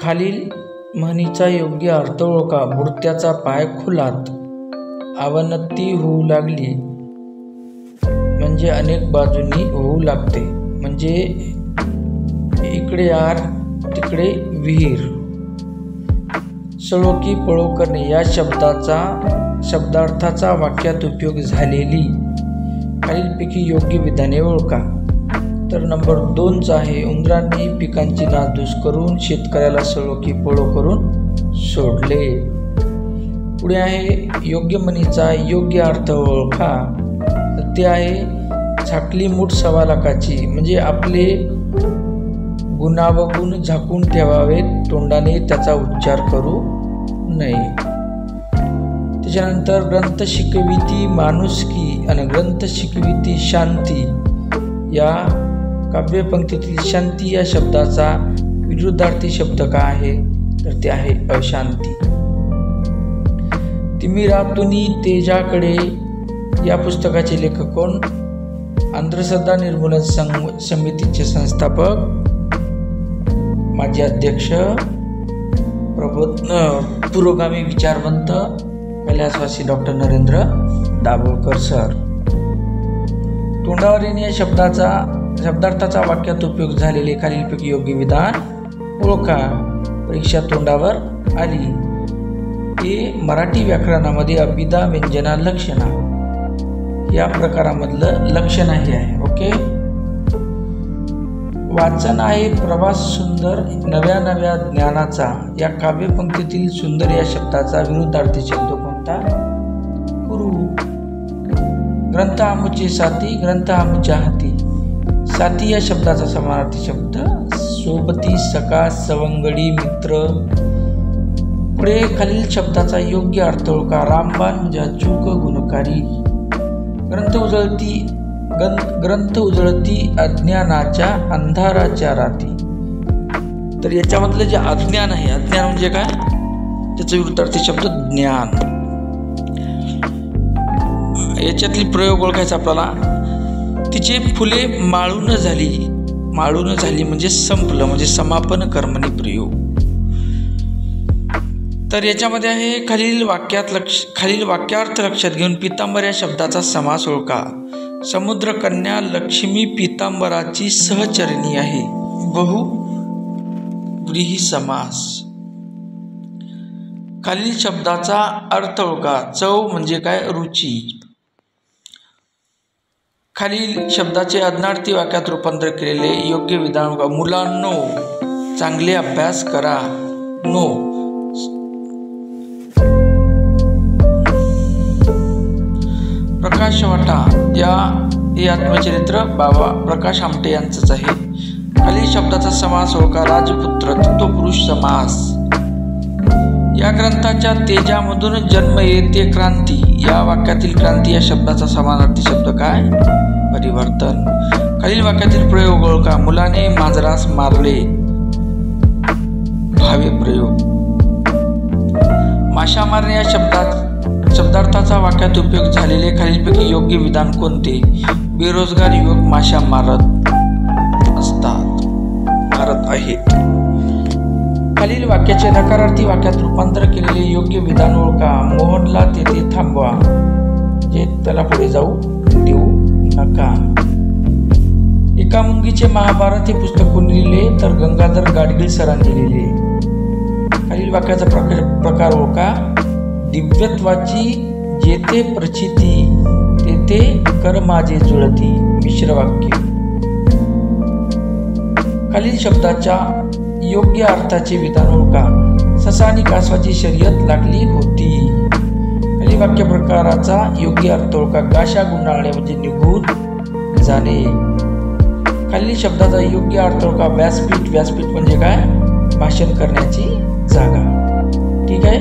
खालील म्हणीचा योग्य अर्थ ओळखा. भुरट्याचा पाय खुलात. अवनती होऊ लागली म्हणजे अनेक बाजूंनी होऊ लागते. म्हणजे इकडे आर तिकडे विहीर. सळो की पळो करणे या शब्दार्थाचा वाक्यात उपयोग झालेली खालीलपैकी योग्य विधाने ओळखा. तर नंबर 2चा आहे, उंदरांनी पिकांची नासधूस करून शेतकऱ्याला सळो की पळो करून सोडले. पुढे आहे, योग्य म्हणीचा योग्य अर्थ ओळखा. तर ते आहे, झाकली मूठ 1.25 लाखाची. म्हणजे आपले गुणावगुण झाकून ठेवावेत, तोंडाने त्याचा उच्चार करू नये. त्याच्यानंतर ग्रंथ शिकविती माणुसकी आणि ग्रंथ शिकविती शांती या काव्यपंक्तीतील शांती या शब्दाचा विरुद्धार्थी शब्द काय आहे? तर ते आहे अशांती. तिमिरातुनी तेजाकडे या पुस्तकाचे लेखक कोण? अंधश्रद्धा निर्मूलन समितीचे संस्थापक, माजी अध्यक्ष, पुरोगामी विचारवंत, कैलासवासी डॉक्टर नरेंद्र दाभोळकर सर. तोंडावर येणे या शब्दार्थाचा वाक्यात उपयोग झालेले खालीलपैकी योग्य विधान ओळखा. परीक्षा तोंडावर आली. हे मराठी व्याकरणामध्ये अभिधा व्यंजना लक्षणा या प्रकारामधलं लक्षण हे आहे. ओके. वाचन आहे प्रवास सुंदर नव्या नव्या ज्ञानाचा या काव्यपंक्तीतील सुंदर या शब्दाचा विरुद्धार्थी शब्द कोणता? गुरु. ग्रंथ आमुचे साथी, ग्रंथ आमुच्या हाती. साथी या शब्दाचा समानार्थी शब्द सोबती, सखा, सवंगडी, मित्र. पुढे खालील शब्दाचा योग्य अर्थ ओळखा. रामबाण म्हणजे अचूक, गुणकारी. ग्रंथ उजळती अज्ञानाच्या अंधाराच्या राती. तर याच्यामधलं जे अज्ञान आहे, अज्ञान म्हणजे काय? त्याचा विरुद्धार्थी शब्द ज्ञान. याच्यातली प्रयोग ओळखायचा आपल्याला. तिचे फुले माळून झाली. माळून झाली म्हणजे संपलं, म्हणजे समापन कर्मणी प्रयोग. तर याच्यामध्ये आहे, खालील वाक्यार्थ लक्षात घेऊन पीतांबर या शब्दाचा समास ओळखा. समुद्रकन्या लक्ष्मी पीतांबराची सहचरणी आहे. बहुव्रीही समास. खालील शब्दाचा अर्थ ओळखा. चव म्हणजे काय? रुची. खालील शब्दाचे आज्ञार्थी वाक्यात रूपांतर केलेले योग्य विधान ओळखा. मुलांनो चांगले अभ्यास करा. नो. प्रकाश वाटा हे आत्मचरित्र बाबा प्रकाश आमटे यांचंच आहे. खालील शब्दाचा समास ओळखा. राजपुत्र तत्वपुरुष समास. या ग्रंथाच्या तेजामधून जन्म येते क्रांती. या वाक्यातील क्रांती या शब्दाचा समानार्थी शब्द काय? परिवर्तन. खालील वाक्यातील प्रयोग ओळखा. मुलाने मांजरास मारले. भावे प्रयोग. माशा मारणे या शब्दार्थाचा वाक्यात उपयोग झालेले खालीलपैकी योग्य विधान कोणते? बेरोजगार युवक माशा मारत आहेत. खालील वाक्याचे नकारार्थी वाक्यात रूपांतर केलेले योग्य विधान ओळखा. मोहनला तेथे थांबवा. जे त्याला पुढे जाऊ देऊ नका. एका मुंगीचे महाभारत हे पुस्तक कोणी लिहिले? तर गंगाधर गाडगीळ सरांनी लिहिले. खालील वाक्याचा प्रकार ओळखा. दिव्यत्वाची जेथे प्रचिती तेथे कर माझे जुळती. मिश्र वाक्य. खालील शब्दाच्या योग्य अर्थाचे विधान ओळखा. ससा आणि कासवाची शर्यत लागली होती. खालील वाक्य प्रकाराचा योग्य अर्थ ओळखा. गाशा गुंडाळणे म्हणजे निघून जाणे. खालील शब्दाचा योग्य अर्थ ओळखा. व्यासपीठ. व्यासपीठ म्हणजे काय? भाषण करण्याची जागा. ठीक आहे.